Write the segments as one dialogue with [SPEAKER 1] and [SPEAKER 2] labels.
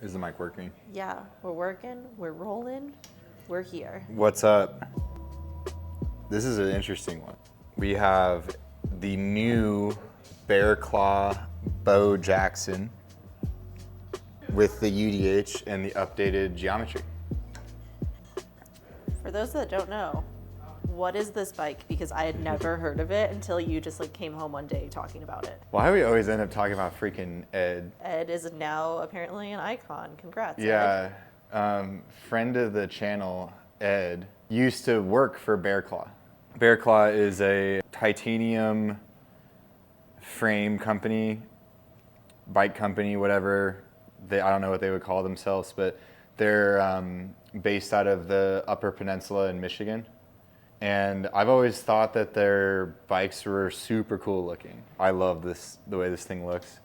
[SPEAKER 1] Is the mic working?
[SPEAKER 2] Yeah, we're working, we're rolling, we're here.
[SPEAKER 1] What's up? This is an interesting one. We have the new Bearclaw Beaux Jaxon with the UDH and the updated geometry.
[SPEAKER 2] For those that don't know, what is this bike? Because I had never heard of it until you just came home one day talking about it.
[SPEAKER 1] Why do we always end up talking about freaking Ed?
[SPEAKER 2] Ed is now apparently an icon. Congrats,
[SPEAKER 1] Yeah,
[SPEAKER 2] Ed.
[SPEAKER 1] friend of the channel, Ed, used to work for Bearclaw. Bearclaw is a titanium frame company, bike company, whatever. I don't know what they would call themselves, but they're based out of the Upper Peninsula in Michigan. And I've always thought that their bikes were super cool looking. I love the way this thing looks.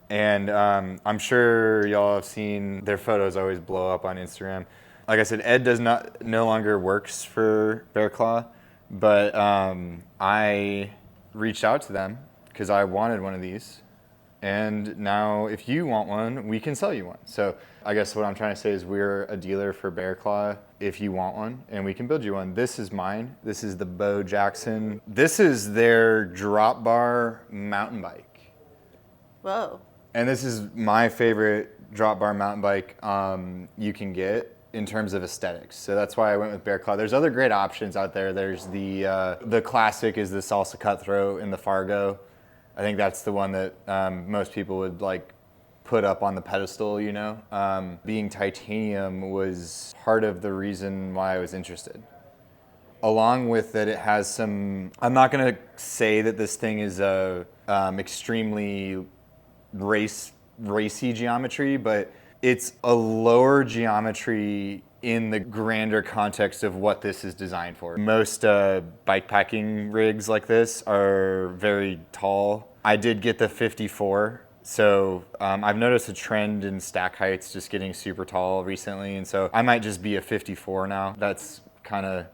[SPEAKER 1] And I'm sure y'all have seen their photos always blow up on Instagram. Like I said, Ed no longer works for Bearclaw, but I reached out to them because I wanted one of these. And now if you want one, we can sell you one. So I guess what I'm trying to say is we're a dealer for Bearclaw if you want one, and we can build you one. This is mine. This is the Beaux Jaxon. This is their drop bar mountain bike.
[SPEAKER 2] Whoa.
[SPEAKER 1] And this is my favorite drop bar mountain bike you can get in terms of aesthetics. So that's why I went with Bearclaw. There's other great options out there. There's the classic is the Salsa Cutthroat and the Fargo. I think that's the one that most people would put up on the pedestal, you know. Being titanium was part of the reason why I was interested. Along with that, it has some, I'm not gonna say that this thing is a extremely racy geometry, but it's a lower geometry in the grander context of what this is designed for. Most bike packing rigs like this are very tall. I did get the 54, so I've noticed a trend in stack heights just getting super tall recently, and so I might just be a 54 now. That's kind of,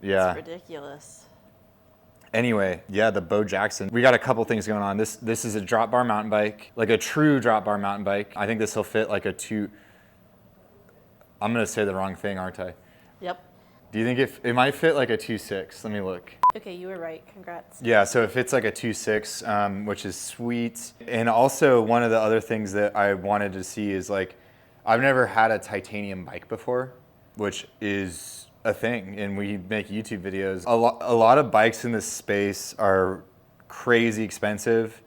[SPEAKER 1] yeah.
[SPEAKER 2] It's ridiculous.
[SPEAKER 1] Anyway, yeah, the Beaux Jaxon. We got a couple things going on. This is a drop bar mountain bike, like a true drop bar mountain bike. I think this will fit like a I'm gonna say the wrong thing, aren't I?
[SPEAKER 2] Yep.
[SPEAKER 1] Do you think it might fit like a 2.6? Let me look.
[SPEAKER 2] Okay, you were right. Congrats.
[SPEAKER 1] Yeah, so it fits like a 2.6, which is sweet. And also one of the other things that I wanted to see is I've never had a titanium bike before, which is a thing, and we make YouTube videos. A lot of bikes in this space are crazy expensive.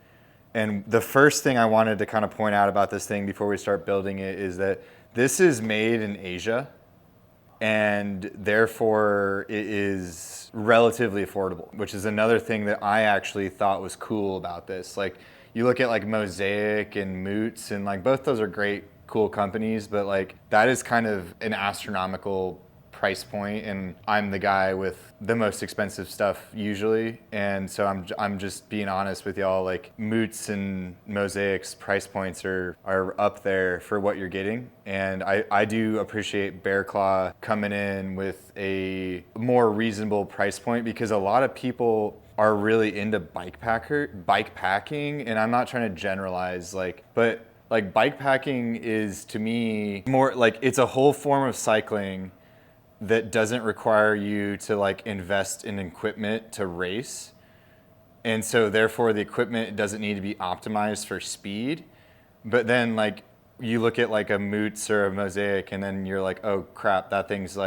[SPEAKER 1] And the first thing I wanted to kind of point out about this thing before we start building it is that this is made in Asia, and therefore it is relatively affordable, which is another thing that I actually thought was cool about this. You look at Mosaic and Moots, and both those are great, cool companies, but that is kind of an astronomical price point, and I'm the guy with the most expensive stuff usually, and so I'm just being honest with y'all. Moots and Mosaic's price points are up there for what you're getting, and I do appreciate Bearclaw coming in with a more reasonable price point, because a lot of people are really into bike packing, and I'm not trying to generalize, but bike packing is, to me, more it's a whole form of cycling that doesn't require you to invest in equipment to race. And so therefore the equipment doesn't need to be optimized for speed. But then you look at a Moots or a Mosaic, and then you're oh crap, that thing's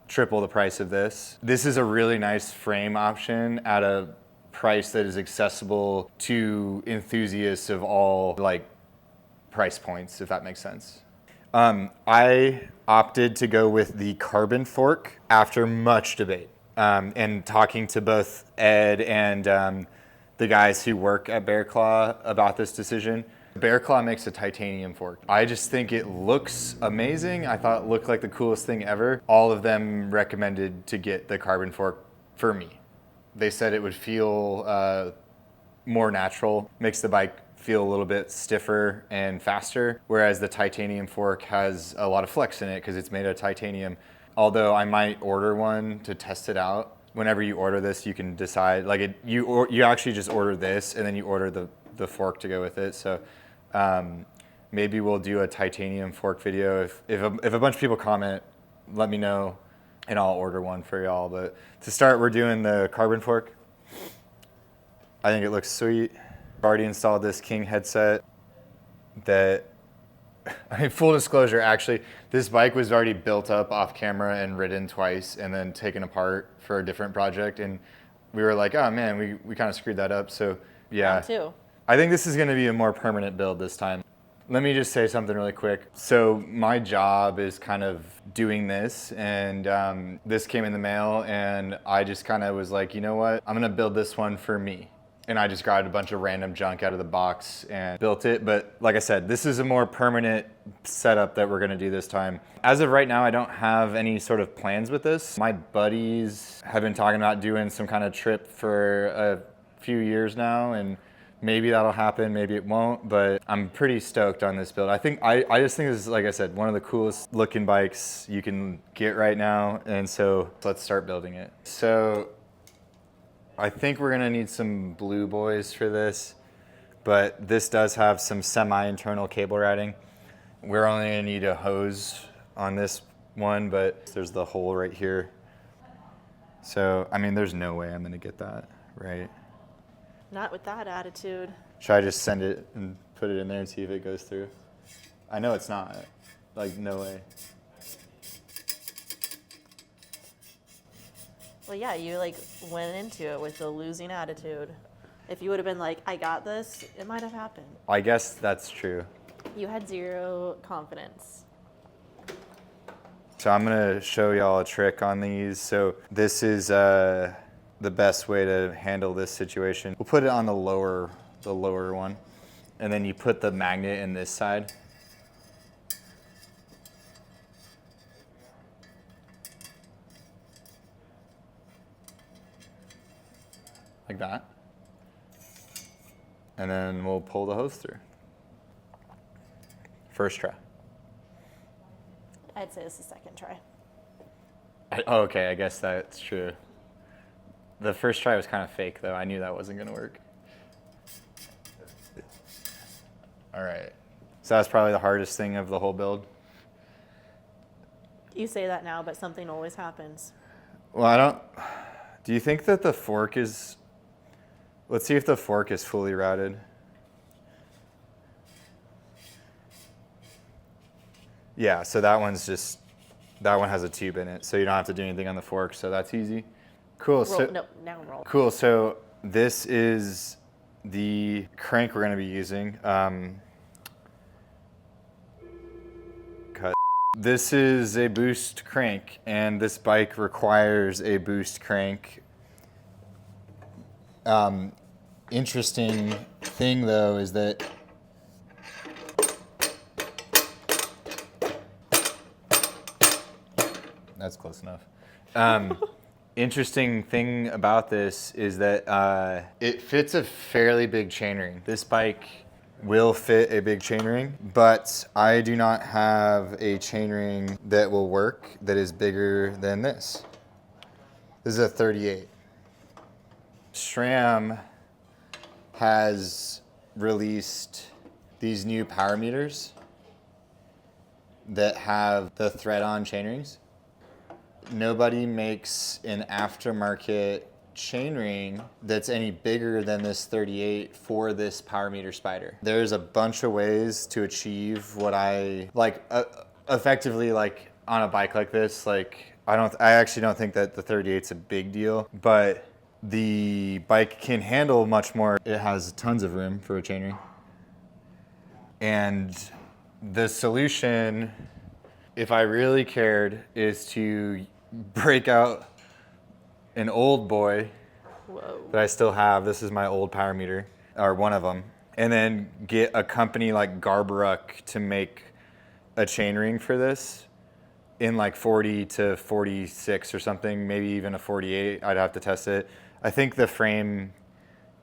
[SPEAKER 1] triple the price of this. This is a really nice frame option at a price that is accessible to enthusiasts of all price points, if that makes sense. I opted to go with the carbon fork after much debate, and talking to both Ed and the guys who work at Bearclaw about this decision. Bearclaw makes a titanium fork. I just think it looks amazing. I thought it looked like the coolest thing ever. All of them recommended to get the carbon fork for me. They said it would feel more natural, makes the bike feel a little bit stiffer and faster, whereas the titanium fork has a lot of flex in it because it's made of titanium. Although I might order one to test it out. Whenever you order this, you can decide, you actually just order this and then you order the fork to go with it. So maybe we'll do a titanium fork video. If a bunch of people comment, let me know, and I'll order one for y'all. But to start, we're doing the carbon fork. I think it looks sweet. I've already installed this King headset that, I mean, full disclosure, actually, this bike was already built up off camera and ridden twice and then taken apart for a different project. And we were like, oh man, we kind of screwed that up. So yeah,
[SPEAKER 2] too.
[SPEAKER 1] I think this is going to be a more permanent build this time. Let me just say something really quick. So my job is kind of doing this, and this came in the mail, and I just kind of was like, you know what? I'm going to build this one for me. And I just grabbed a bunch of random junk out of the box and built it. But like I said, this is a more permanent setup that we're going to do this time. As of right now, I don't have any sort of plans with this. My buddies have been talking about doing some kind of trip for a few years now, and maybe that'll happen, maybe it won't, but I'm pretty stoked on this build. I just think this is, like I said, one of the coolest looking bikes you can get right now, and so let's start building it. So I think we're gonna need some blue boys for this, but this does have some semi-internal cable routing. We're only gonna need a hose on this one, but there's the hole right here. So, I mean, there's no way I'm gonna get that, right?
[SPEAKER 2] Not with that attitude.
[SPEAKER 1] Should I just send it and put it in there and see if it goes through? I know it's not. Like, no way.
[SPEAKER 2] Well, yeah, you like went into it with a losing attitude. If you would have been like, I got this, it might have happened.
[SPEAKER 1] I guess that's true.
[SPEAKER 2] You had zero confidence.
[SPEAKER 1] So I'm gonna show y'all a trick on these. So this is the best way to handle this situation. We'll put it on the lower one, and then you put the magnet in this side. Like that. And then we'll pull the hose through. First try.
[SPEAKER 2] I'd say this is second try.
[SPEAKER 1] Okay, I guess that's true. The first try was kind of fake, though. I knew that wasn't going to work. All right. So that's probably the hardest thing of the whole build.
[SPEAKER 2] You say that now, but something always happens.
[SPEAKER 1] Well, I don't... Do you think that the fork is... Let's see if the fork is fully routed. Yeah, so that one has a tube in it, so you don't have to do anything on the fork, so that's easy. Cool.
[SPEAKER 2] Now roll.
[SPEAKER 1] Cool. So this is the crank we're going to be using. This is a boost crank, and this bike requires a boost crank. Interesting thing, though, is that that's close enough. Interesting thing about this is that it fits a fairly big chainring. This bike will fit a big chainring, but I do not have a chainring that will work that is bigger than this. This is a 38. SRAM has released these new power meters that have the thread-on chainrings. Nobody makes an aftermarket chainring that's any bigger than this 38 for this power meter Spider. There's a bunch of ways to achieve what I like, effectively, like on a bike like this. Like I actually don't think that the 38's a big deal, but the bike can handle much more. It has tons of room for a chainring, and the solution, if I really cared, is to break out an old boy that I still have. This is my old power meter, or one of them, and then get a company like Garbaruk to make a chainring for this in like 40 to 46 or something, maybe even a 48. I'd have to test it. I think the frame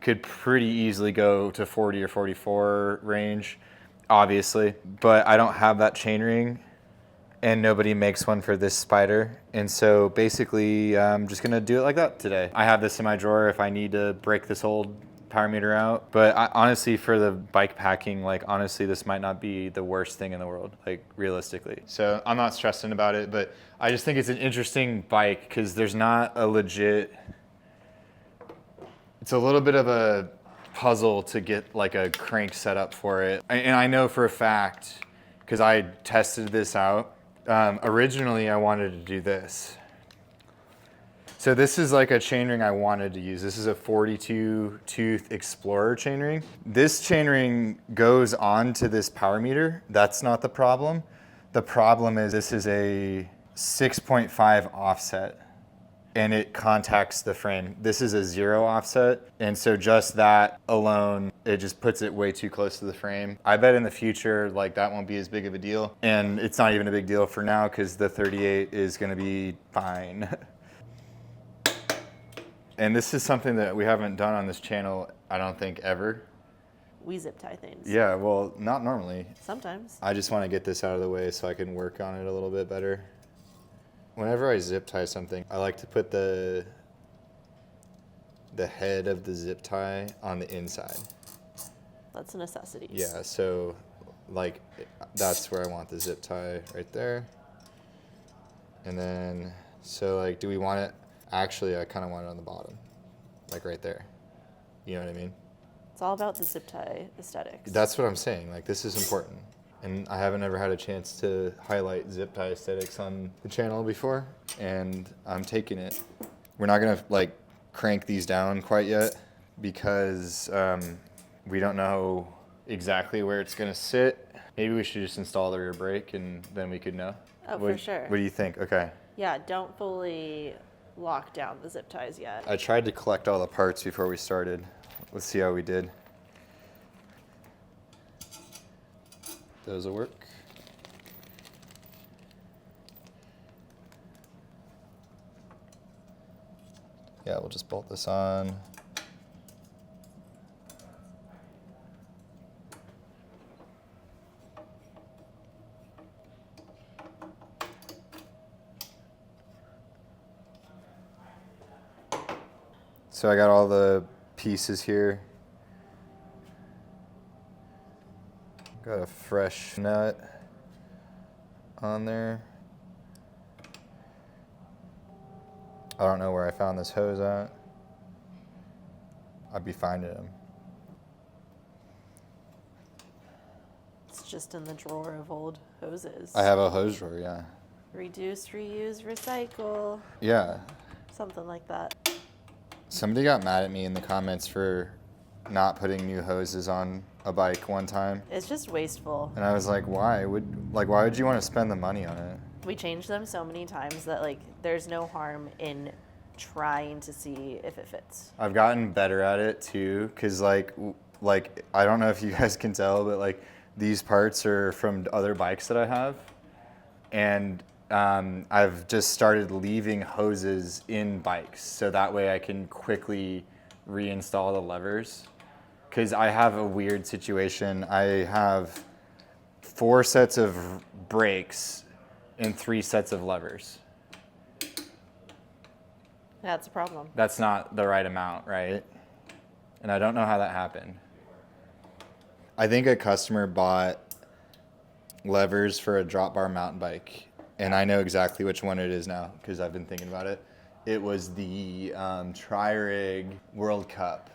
[SPEAKER 1] could pretty easily go to 40 or 44 range, obviously, but I don't have that chainring, and nobody makes one for this Spider. And so basically, I'm just gonna do it like that today. I have this in my drawer if I need to break this old power meter out. But honestly, for the bike packing, like honestly, this might not be the worst thing in the world, like realistically. So I'm not stressing about it, but I just think it's an interesting bike because there's not a legit, it's a little bit of a puzzle to get like a crank set up for it. And I know for a fact, because I tested this out, originally I wanted to do this. So this is like a chainring I wanted to use. This is a 42 tooth Explorer chainring. This chainring goes onto this power meter. That's not the problem. The problem is this is a 6.5 offset and it contacts the frame. This is a 0 offset. And so just that alone, it just puts it way too close to the frame. I bet in the future, like that won't be as big of a deal. And it's not even a big deal for now because the 38 is gonna be fine. And this is something that we haven't done on this channel, I don't think ever.
[SPEAKER 2] We zip tie things.
[SPEAKER 1] Yeah, well, not normally.
[SPEAKER 2] Sometimes.
[SPEAKER 1] I just want to get this out of the way so I can work on it a little bit better. Whenever I zip tie something, I like to put the head of the zip tie on the inside.
[SPEAKER 2] That's a necessity.
[SPEAKER 1] Yeah, so like that's where I want the zip tie right there. And then, so like, do we want it? Actually, I kind of want it on the bottom, like right there. You know what I mean?
[SPEAKER 2] It's all about the zip tie aesthetics.
[SPEAKER 1] That's what I'm saying. Like, this is important. And I haven't ever had a chance to highlight zip tie aesthetics on the channel before, and I'm taking it. We're not gonna like crank these down quite yet because we don't know exactly where it's gonna sit. Maybe we should just install the rear brake and then we could know.
[SPEAKER 2] Oh, for sure.
[SPEAKER 1] What do you think? Okay.
[SPEAKER 2] Yeah, don't fully lock down the zip ties yet.
[SPEAKER 1] I tried to collect all the parts before we started. Let's see how we did. Those will work. Yeah, we'll just bolt this on. So I got all the pieces here. Got a fresh nut on there. I don't know where I found this hose at. I'd be finding them.
[SPEAKER 2] It's just in the drawer of old hoses.
[SPEAKER 1] I have a hose drawer, yeah.
[SPEAKER 2] Reduce, reuse, recycle.
[SPEAKER 1] Yeah.
[SPEAKER 2] Something like that.
[SPEAKER 1] Somebody got mad at me in the comments for not putting new hoses on a bike one time.
[SPEAKER 2] It's just wasteful.
[SPEAKER 1] And I was like, why would you want to spend the money on it?
[SPEAKER 2] We changed them so many times that like there's no harm in trying to see if it fits.
[SPEAKER 1] I've gotten better at it too, cause like I don't know if you guys can tell, but like these parts are from other bikes that I have, and I've just started leaving hoses in bikes so that way I can quickly reinstall the levers. Cause I have a weird situation. I have 4 sets of brakes and 3 sets of levers.
[SPEAKER 2] That's a problem.
[SPEAKER 1] That's not the right amount, right? And I don't know how that happened. I think a customer bought levers for a drop bar mountain bike, and I know exactly which one it is now because I've been thinking about it. It was the Tri-Rig World Cup,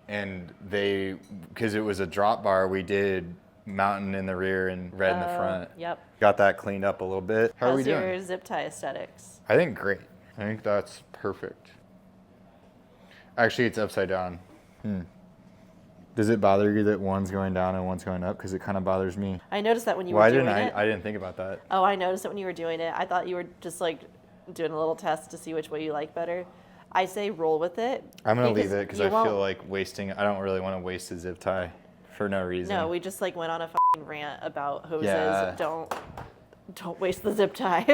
[SPEAKER 1] and because it was a drop bar, we did mountain in the rear and red in the front.
[SPEAKER 2] Yep.
[SPEAKER 1] Got that cleaned up a little bit. How are we doing?
[SPEAKER 2] How's your zip tie aesthetics?
[SPEAKER 1] I think great. I think that's perfect. Actually, it's upside down. Does it bother you that one's going down and one's going up? Because it kind of bothers me.
[SPEAKER 2] I noticed that when you were doing it.
[SPEAKER 1] I didn't think about that.
[SPEAKER 2] Oh, I noticed it when you were doing it. I thought you were just like doing a little test to see which way you like better. I say roll with it.
[SPEAKER 1] I'm going to leave it because I feel like I don't really want to waste a zip tie for no reason.
[SPEAKER 2] No, we just like went on a fucking rant about hoses.
[SPEAKER 1] Yeah.
[SPEAKER 2] Don't waste the zip tie.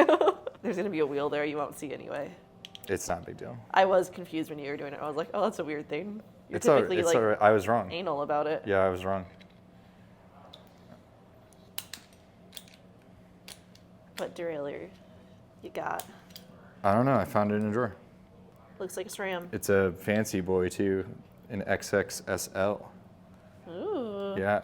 [SPEAKER 2] There's going to be a wheel there you won't see anyway.
[SPEAKER 1] It's not a big deal.
[SPEAKER 2] I was confused when you were doing it. I was like, oh, that's a weird thing. You're
[SPEAKER 1] It's all
[SPEAKER 2] typically like
[SPEAKER 1] right. I was wrong.
[SPEAKER 2] anal about it.
[SPEAKER 1] Yeah, I was wrong.
[SPEAKER 2] What derailleur you got?
[SPEAKER 1] I don't know. I found it in a drawer.
[SPEAKER 2] Looks like a SRAM.
[SPEAKER 1] It's a fancy boy too. an XXSL.
[SPEAKER 2] Ooh.
[SPEAKER 1] Yeah.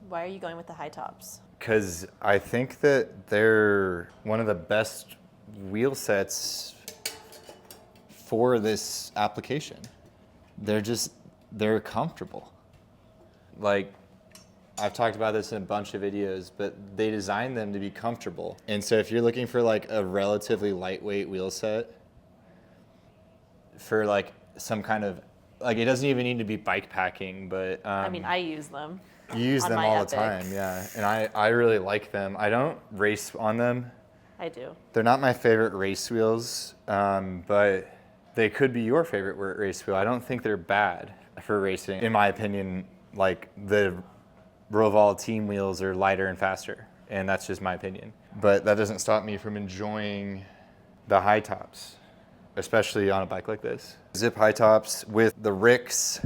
[SPEAKER 2] Why are you going with the high tops?
[SPEAKER 1] Because I think that they're one of the best wheel sets for this application. They're comfortable. Like, I've talked about this in a bunch of videos, but they designed them to be comfortable. And so if you're looking for like a relatively lightweight wheel set for like some kind of, like it doesn't even need to be bike packing, but
[SPEAKER 2] I mean, I use them.
[SPEAKER 1] you use
[SPEAKER 2] on
[SPEAKER 1] them
[SPEAKER 2] my
[SPEAKER 1] all
[SPEAKER 2] Epic.
[SPEAKER 1] the time, yeah. And I really like them. I don't race on them.
[SPEAKER 2] I do.
[SPEAKER 1] They're not my favorite race wheels, but they could be your favorite race wheel. I don't think they're bad for racing. In my opinion, like the Roval team wheels are lighter and faster, and that's just my opinion. But that doesn't stop me from enjoying the high tops, especially on a bike like this. Zip high tops with the Ricks.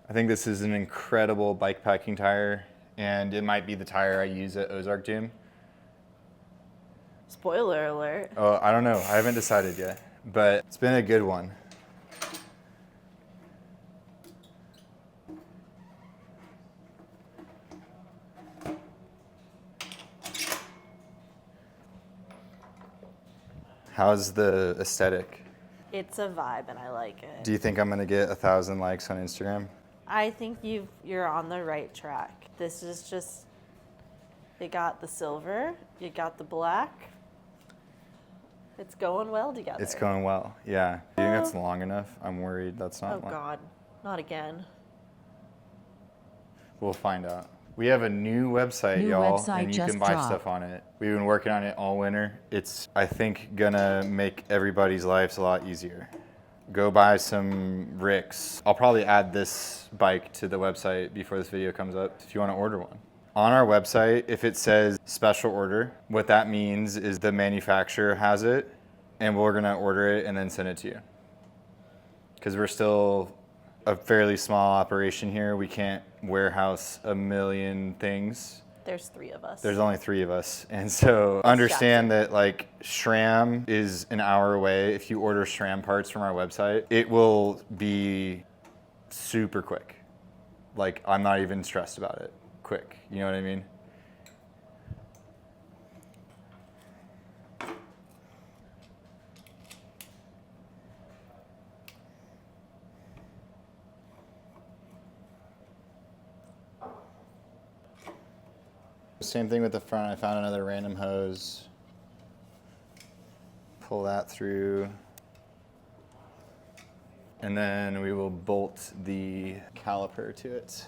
[SPEAKER 1] I think this is an incredible bike packing tire, and it might be the tire I use at Ozark Gym.
[SPEAKER 2] Spoiler alert.
[SPEAKER 1] Oh, I don't know. I haven't decided yet, but it's been a good one. How's the aesthetic?
[SPEAKER 2] It's a vibe and I like it.
[SPEAKER 1] Do you think I'm gonna get 1,000 likes on Instagram?
[SPEAKER 2] I think you're on the right track. This is just, you got the silver, you got the black. It's going well together.
[SPEAKER 1] It's going well, yeah. Do you think that's long enough? I'm worried that's not
[SPEAKER 2] Oh
[SPEAKER 1] long.
[SPEAKER 2] God, not again.
[SPEAKER 1] We'll find out. We have a new website,
[SPEAKER 3] New
[SPEAKER 1] y'all,
[SPEAKER 3] website
[SPEAKER 1] and you
[SPEAKER 3] just
[SPEAKER 1] can buy
[SPEAKER 3] dropped.
[SPEAKER 1] stuff on it. We've been working on it all winter. It's, I think, gonna make everybody's lives a lot easier. Go buy some Ricks. I'll probably add this bike to the website before this video comes up if you wanna order one. On our website, if it says special order, what that means is the manufacturer has it, and we're gonna order it and then send it to you. Because we're still a fairly small operation here. We can't warehouse a million things.
[SPEAKER 2] There's 3 of us.
[SPEAKER 1] There's only 3 of us. And so understand that like SRAM is an hour away. If you order SRAM parts from our website, it will be super quick. Like I'm not even stressed about it. Quick, you know what I mean? Same thing with the front. I found another random hose. Pull that through. And then we will bolt the caliper to it.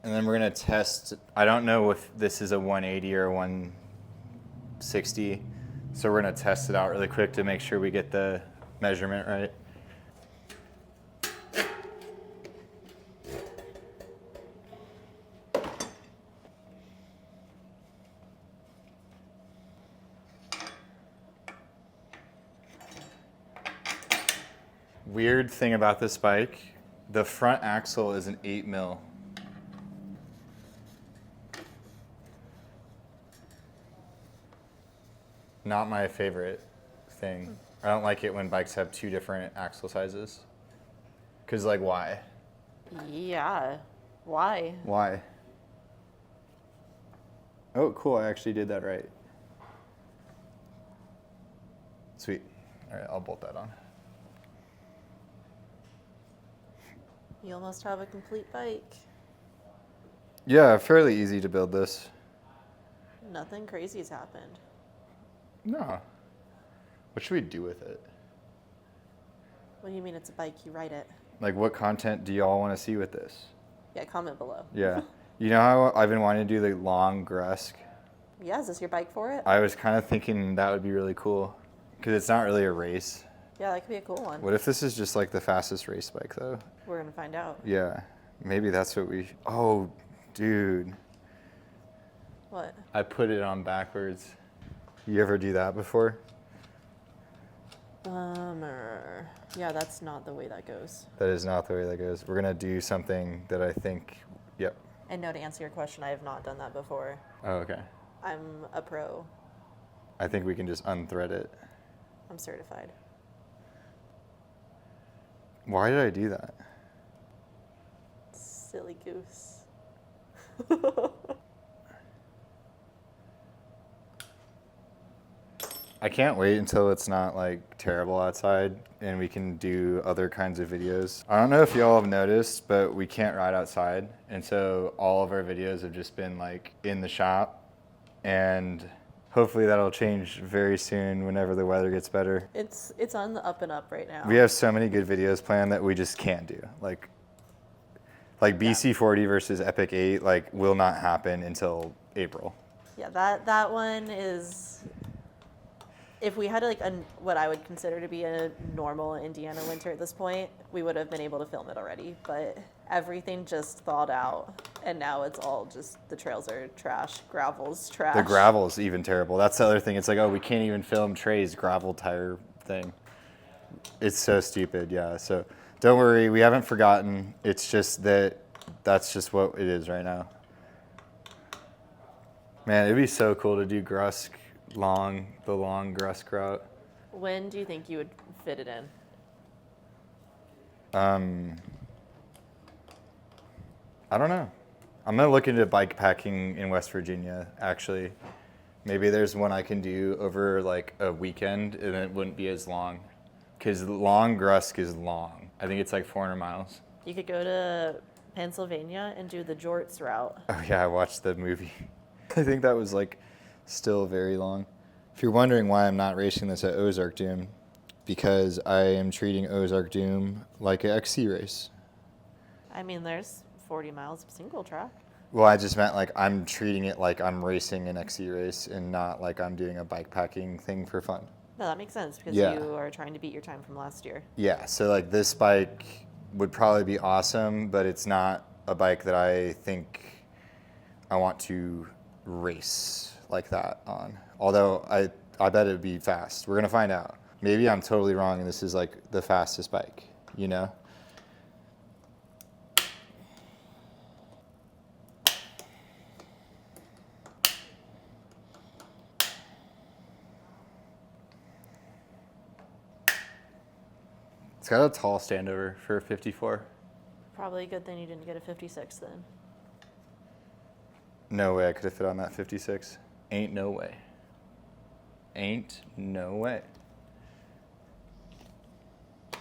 [SPEAKER 1] And then we're gonna test, I don't know if this is a 180 or 160, so we're gonna test it out really quick to make sure we get the measurement right. Weird thing about this bike, the front axle is an 8mm. Not my favorite thing. I don't like it when bikes have 2 different axle sizes. Cause like why?
[SPEAKER 2] Yeah. Why?
[SPEAKER 1] Why? Oh, cool, I actually did that right. Sweet. All right, I'll bolt that on.
[SPEAKER 2] You almost have a complete bike.
[SPEAKER 1] Yeah, fairly easy to build this.
[SPEAKER 2] Nothing crazy has happened.
[SPEAKER 1] No. What should we do with it?
[SPEAKER 2] What do you mean it's a bike? You ride it.
[SPEAKER 1] Like, what content do y'all want to see with this?
[SPEAKER 2] Yeah, comment below.
[SPEAKER 1] Yeah. You know how I've been wanting to do the long Grusk?
[SPEAKER 2] Yeah, is this your bike for it?
[SPEAKER 1] I was kind of thinking that would be really cool because it's not really a race.
[SPEAKER 2] Yeah, that could be a cool one.
[SPEAKER 1] What if this is just like the fastest race bike though?
[SPEAKER 2] We're going to find out.
[SPEAKER 1] Yeah. Maybe that's what we... Oh, dude.
[SPEAKER 2] What?
[SPEAKER 1] I put it on backwards. You ever do that before?
[SPEAKER 2] Yeah, that's not the way that goes.
[SPEAKER 1] That is not the way that goes. We're going to do something that I think... Yep.
[SPEAKER 2] And no, to answer your question, I have not done that before.
[SPEAKER 1] Oh, okay.
[SPEAKER 2] I'm a pro.
[SPEAKER 1] I think we can just unthread it.
[SPEAKER 2] I'm certified.
[SPEAKER 1] Why did I do that?
[SPEAKER 2] Silly goose.
[SPEAKER 1] I can't wait until it's not like terrible outside and we can do other kinds of videos. I don't know if y'all have noticed, but we can't ride outside. And so all of our videos have just been like in the shop, and hopefully that'll change very soon whenever the weather gets better.
[SPEAKER 2] It's on the up and up right now.
[SPEAKER 1] We have so many good videos planned that we just can't do. Like BC40 versus Epic 8 like will not happen until April.
[SPEAKER 2] Yeah, that one is... If we had like what I would consider to be a normal Indiana winter at this point, we would have been able to film it already. But everything just thawed out, and now it's all just the trails are trash, gravel's trash.
[SPEAKER 1] The gravel's even terrible. That's the other thing. It's like, oh, we can't even film Trey's gravel tire thing. It's so stupid, yeah. So don't worry, we haven't forgotten. It's just that's just what it is right now. Man, it'd be so cool to do Grusk. The long Grusk route.
[SPEAKER 2] When do you think you would fit it in?
[SPEAKER 1] I don't know. I'm gonna look into bike packing in West Virginia, actually. Maybe there's one I can do over like a weekend and it wouldn't be as long. Because long Grusk is long. I think it's like 400 miles.
[SPEAKER 2] You could go to Pennsylvania and do the Jorts route.
[SPEAKER 1] Oh yeah, I watched the movie. I think that was like still very long. If you're wondering why I'm not racing this at Ozark Doom, because I am treating Ozark Doom like an XC race.
[SPEAKER 2] I mean, there's 40 miles of single track.
[SPEAKER 1] Well, I just meant like I'm treating it like I'm racing an XC race and not like I'm doing a bike packing thing for fun.
[SPEAKER 2] No, that makes sense because
[SPEAKER 1] Yeah.
[SPEAKER 2] you are trying to beat your time from last year.
[SPEAKER 1] Yeah, so like this bike would probably be awesome, but it's not a bike that I think I want to race like that on. Although I bet it would be fast. We're gonna find out. Maybe I'm totally wrong and this is like the fastest bike, you know? It's got a tall standover for a 54.
[SPEAKER 2] Probably a good thing you didn't get a 56 then.
[SPEAKER 1] No way I could have fit on that 56. Ain't no way. Ain't no way. I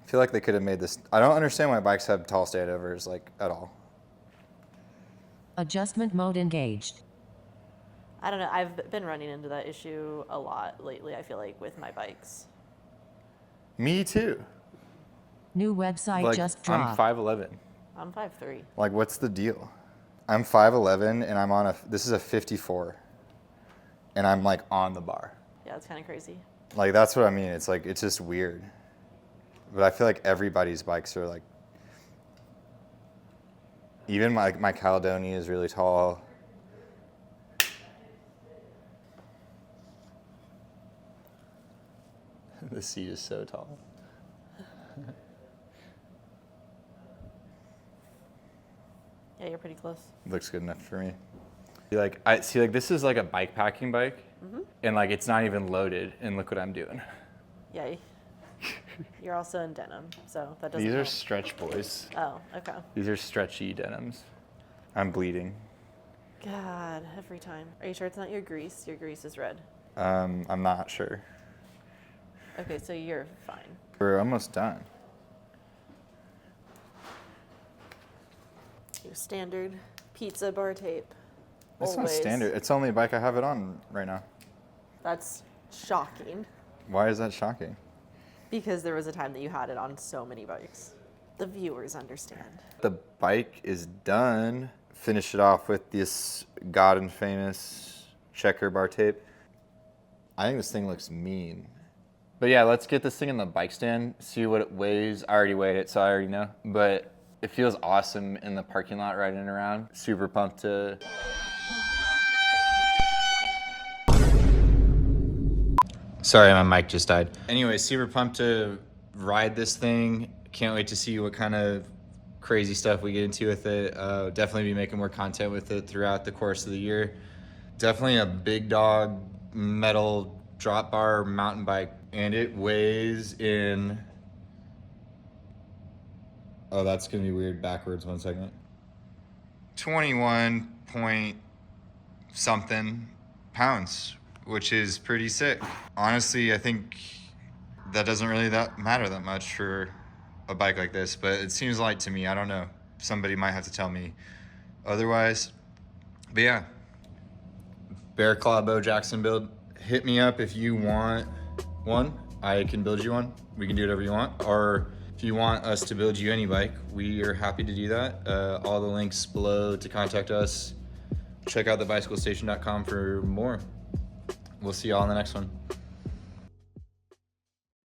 [SPEAKER 1] feel like they could have made this. I don't understand why bikes have tall standovers, like, at all.
[SPEAKER 3] Adjustment mode engaged.
[SPEAKER 2] I don't know. I've been running into that issue a lot lately, I feel like, with my bikes.
[SPEAKER 1] Me too.
[SPEAKER 3] New website
[SPEAKER 1] Like,
[SPEAKER 3] just
[SPEAKER 1] I'm
[SPEAKER 3] dropped.
[SPEAKER 1] 5'11".
[SPEAKER 2] I'm 5'3".
[SPEAKER 1] Like, what's the deal? I'm 5'11", and I'm on this is a 54. And I'm, like, on the bar.
[SPEAKER 2] Yeah, it's kind of crazy.
[SPEAKER 1] Like, that's what I mean. It's, like, it's just weird. But I feel like everybody's bikes are, like... Even my Caledonia is really tall. The seat is so tall.
[SPEAKER 2] Yeah, you're pretty close.
[SPEAKER 1] Looks good enough for me. Like, I see, like, this is like a bike packing bike, and like it's not even loaded, and look what I'm doing.
[SPEAKER 2] Yeah. You're also in denim, so that doesn't
[SPEAKER 1] These are
[SPEAKER 2] count.
[SPEAKER 1] stretch boys.
[SPEAKER 2] Oh, okay.
[SPEAKER 1] These are stretchy denims. I'm bleeding.
[SPEAKER 2] God, every time. Are you sure it's not your grease? Your grease is red.
[SPEAKER 1] I'm not sure.
[SPEAKER 2] Okay, so you're fine.
[SPEAKER 1] We're almost done.
[SPEAKER 2] Your standard pizza bar tape.
[SPEAKER 1] That's not
[SPEAKER 2] Always.
[SPEAKER 1] standard. It's only a bike I have it on right now.
[SPEAKER 2] That's shocking.
[SPEAKER 1] Why is that shocking?
[SPEAKER 2] Because there was a time that you had it on so many bikes. The viewers understand.
[SPEAKER 1] The bike is done. Finish it off with this God and famous checker bar tape. I think this thing looks mean. But yeah, let's get this thing in the bike stand, see what it weighs. I already weighed it, so I already know. But it feels awesome in the parking lot riding around. Super pumped to... Sorry, my mic just died. Anyway, super pumped to ride this thing. Can't wait to see what kind of crazy stuff we get into with it. Definitely be making more content with it throughout the course of the year. Definitely a big dog metal drop bar mountain bike. And it weighs in... Oh, that's gonna be weird backwards, 1 second. 21 point something pounds, which is pretty sick. Honestly, I think that doesn't really matter that much for a bike like this, but it seems light to me. I don't know. Somebody might have to tell me otherwise. But yeah, Bearclaw Beaux Jaxon build. Hit me up if you want one. I can build you one. We can do whatever you want. Or if you want us to build you any bike, we are happy to do that. All the links below to contact us. Check out thebicyclestation.com for more. We'll see y'all in the next one.